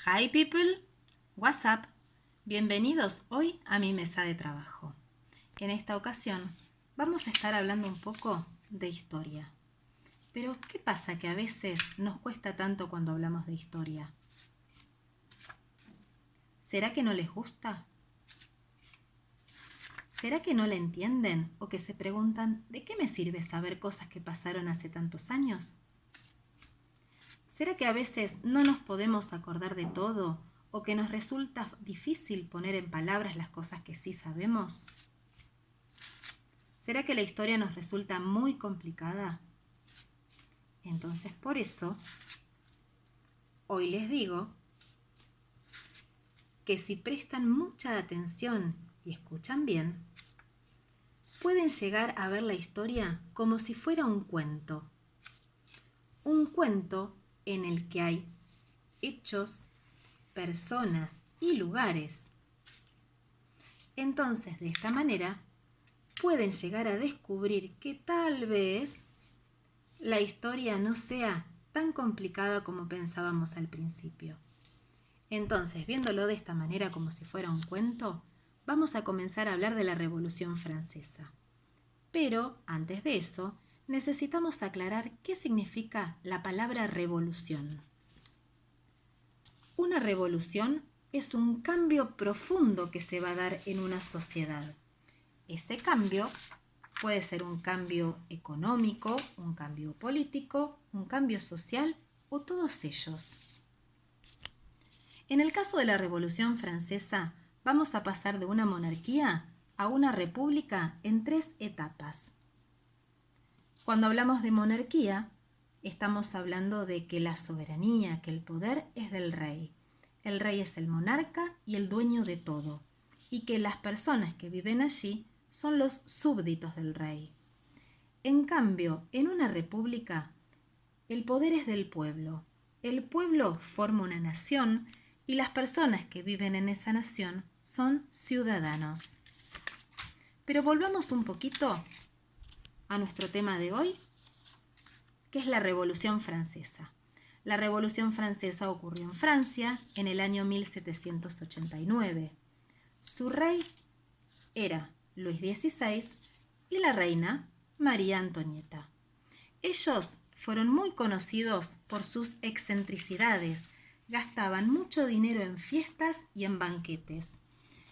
Hi people, what's up? Bienvenidos hoy a mi mesa de trabajo. En esta ocasión vamos a estar hablando un poco de historia. Pero ¿qué pasa que a veces nos cuesta tanto cuando hablamos de historia? ¿Será que no les gusta? ¿Será que no la entienden o que se preguntan ¿de qué me sirve saber cosas que pasaron hace tantos años? ¿Será que a veces no nos podemos acordar de todo o que nos resulta difícil poner en palabras las cosas que sí sabemos? ¿Será que la historia nos resulta muy complicada? Entonces, por eso, hoy les digo que si prestan mucha atención y escuchan bien, pueden llegar a ver la historia como si fuera un cuento. Un cuento en el que hay hechos, personas y lugares. Entonces, de esta manera, pueden llegar a descubrir que tal vez la historia no sea tan complicada como pensábamos al principio. Entonces, viéndolo de esta manera como si fuera un cuento, vamos a comenzar a hablar de la Revolución Francesa. Pero, antes de eso, necesitamos aclarar qué significa la palabra revolución. Una revolución es un cambio profundo que se va a dar en una sociedad. Ese cambio puede ser un cambio económico, un cambio político, un cambio social o todos ellos. En el caso de la Revolución Francesa, vamos a pasar de una monarquía a una república en 3 etapas. Cuando hablamos de monarquía, estamos hablando de que la soberanía, que el poder es del rey. El rey es el monarca y el dueño de todo, y que las personas que viven allí son los súbditos del rey. En cambio, en una república, el poder es del pueblo. El pueblo forma una nación y las personas que viven en esa nación son ciudadanos. Pero volvamos un poquito a nuestro tema de hoy, que es la Revolución Francesa. La Revolución Francesa ocurrió en Francia en el año 1789. Su rey era Luis XVI y la reina María Antonieta. Ellos fueron muy conocidos por sus excentricidades, gastaban mucho dinero en fiestas y en banquetes.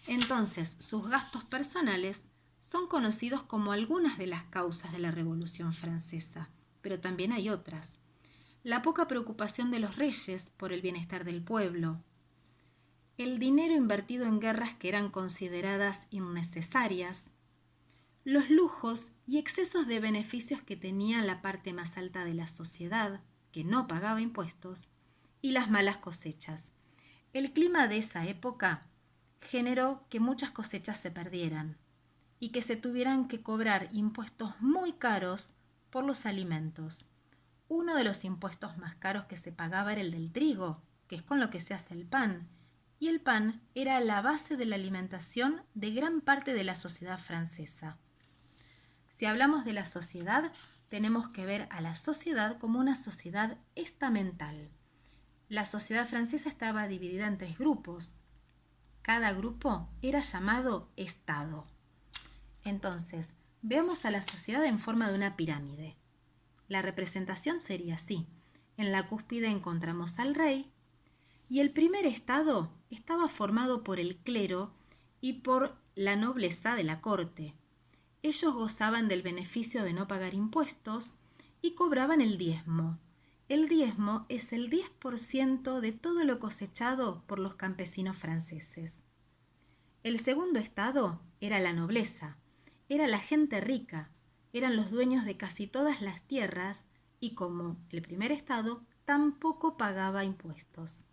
Entonces, sus gastos personales son conocidos como algunas de las causas de la Revolución Francesa, pero también hay otras. La poca preocupación de los reyes por el bienestar del pueblo, el dinero invertido en guerras que eran consideradas innecesarias, los lujos y excesos de beneficios que tenía la parte más alta de la sociedad, que no pagaba impuestos, y las malas cosechas. El clima de esa época generó que muchas cosechas se perdieran y que se tuvieran que cobrar impuestos muy caros por los alimentos. Uno de los impuestos más caros que se pagaba era el del trigo, que es con lo que se hace el pan, y el pan era la base de la alimentación de gran parte de la sociedad francesa. Si hablamos de la sociedad, tenemos que ver a la sociedad como una sociedad estamental. La sociedad francesa estaba dividida en 3 grupos. Cada grupo era llamado Estado. Entonces, veamos a la sociedad en forma de una pirámide. La representación sería así. En la cúspide encontramos al rey y el primer estado estaba formado por el clero y por la nobleza de la corte. Ellos gozaban del beneficio de no pagar impuestos y cobraban el diezmo. El diezmo es el 10% de todo lo cosechado por los campesinos franceses. El segundo estado era la nobleza, era la gente rica, eran los dueños de casi todas las tierras y como el primer estado tampoco pagaba impuestos.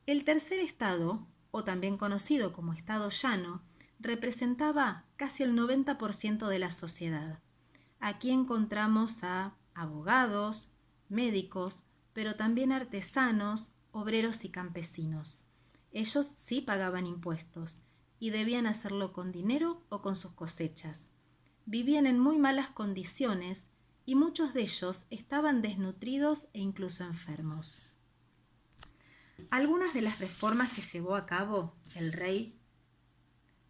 El tercer estado, o también conocido como estado llano, representaba casi el 90% de la sociedad. Aquí encontramos a abogados, médicos, pero también artesanos, obreros y campesinos. Ellos sí pagaban impuestos y debían hacerlo con dinero o con sus cosechas. Vivían en muy malas condiciones y muchos de ellos estaban desnutridos e incluso enfermos. Algunas de las reformas que llevó a cabo el rey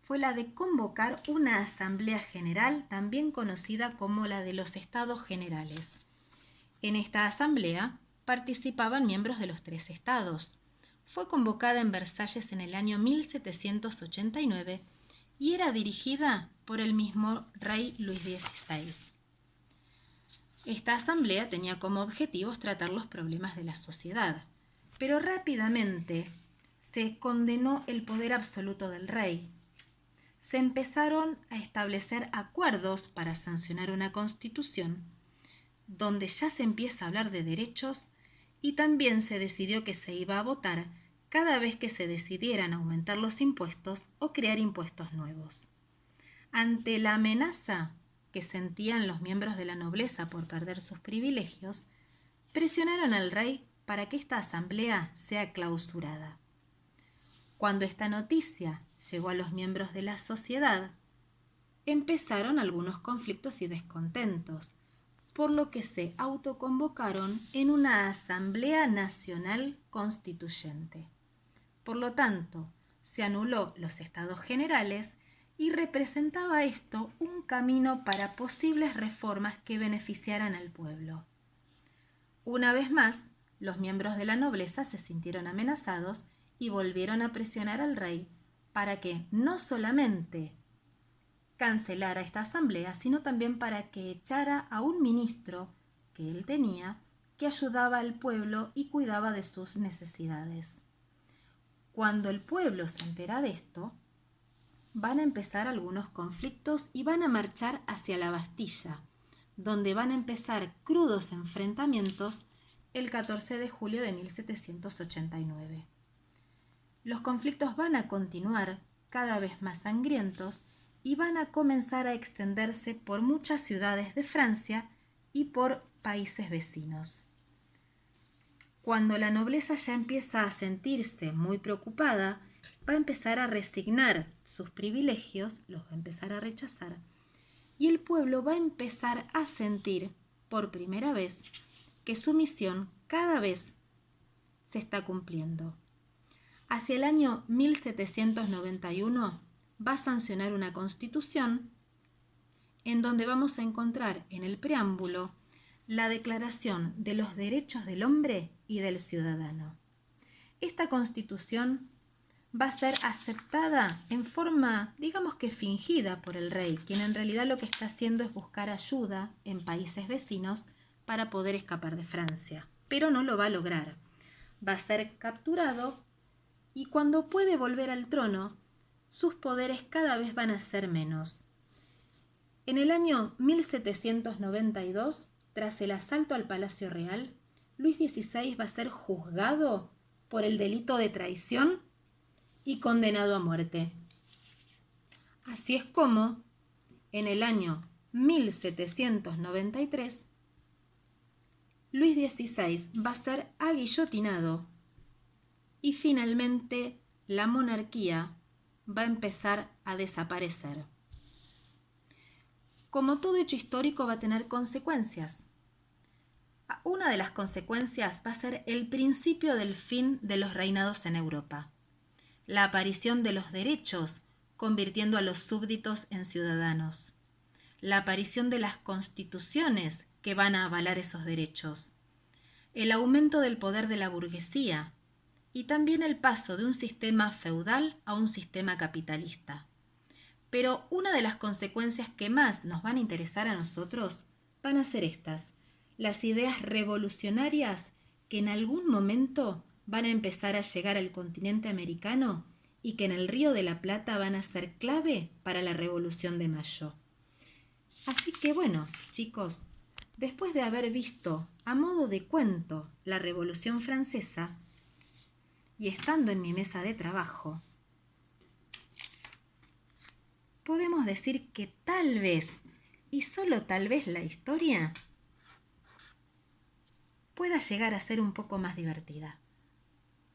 fue la de convocar una asamblea general, también conocida como la de los Estados Generales. En esta asamblea participaban miembros de los 3 estados. Fue convocada en Versalles en el año 1789 y era dirigida por el mismo rey Luis XVI. Esta asamblea tenía como objetivos tratar los problemas de la sociedad, pero rápidamente se condenó el poder absoluto del rey. Se empezaron a establecer acuerdos para sancionar una constitución, donde ya se empieza a hablar de derechos, y también se decidió que se iba a votar cada vez que se decidieran aumentar los impuestos o crear impuestos nuevos. Ante la amenaza que sentían los miembros de la nobleza por perder sus privilegios, presionaron al rey para que esta asamblea sea clausurada. Cuando esta noticia llegó a los miembros de la sociedad, empezaron algunos conflictos y descontentos, por lo que se autoconvocaron en una Asamblea Nacional Constituyente. Por lo tanto, se anuló los Estados Generales y representaba esto un camino para posibles reformas que beneficiaran al pueblo. Una vez más, los miembros de la nobleza se sintieron amenazados y volvieron a presionar al rey para que no solamente cancelara esta asamblea, sino también para que echara a un ministro que él tenía, que ayudaba al pueblo y cuidaba de sus necesidades. Cuando el pueblo se entera de esto, van a empezar algunos conflictos y van a marchar hacia la Bastilla, donde van a empezar crudos enfrentamientos el 14 de julio de 1789. Los conflictos van a continuar cada vez más sangrientos y van a comenzar a extenderse por muchas ciudades de Francia y por países vecinos. Cuando la nobleza ya empieza a sentirse muy preocupada, va a empezar a resignar sus privilegios, los va a empezar a rechazar, y el pueblo va a empezar a sentir por primera vez que su misión cada vez se está cumpliendo. Hacia el año 1791 va a sancionar una constitución en donde vamos a encontrar en el preámbulo la Declaración de los Derechos del Hombre y del Ciudadano. Esta constitución va a ser aceptada en forma, digamos que fingida por el rey, quien en realidad lo que está haciendo es buscar ayuda en países vecinos para poder escapar de Francia, pero no lo va a lograr. Va a ser capturado y cuando puede volver al trono, sus poderes cada vez van a ser menos. En el año 1792, tras el asalto al Palacio Real, Luis XVI va a ser juzgado por el delito de traición y condenado a muerte. Así es como, en el año 1793, Luis XVI va a ser aguillotinado y finalmente la monarquía va a empezar a desaparecer. Como todo hecho histórico va a tener consecuencias. Una de las consecuencias va a ser el principio del fin de los reinados en Europa. La aparición de los derechos, convirtiendo a los súbditos en ciudadanos. La aparición de las constituciones que van a avalar esos derechos. El aumento del poder de la burguesía y también el paso de un sistema feudal a un sistema capitalista. Pero una de las consecuencias que más nos van a interesar a nosotros van a ser estas, las ideas revolucionarias que en algún momento van a empezar a llegar al continente americano y que en el Río de la Plata van a ser clave para la Revolución de Mayo. Así que bueno, chicos, después de haber visto a modo de cuento la Revolución Francesa y estando en mi mesa de trabajo, podemos decir que tal vez, y solo tal vez, la historia pueda llegar a ser un poco más divertida.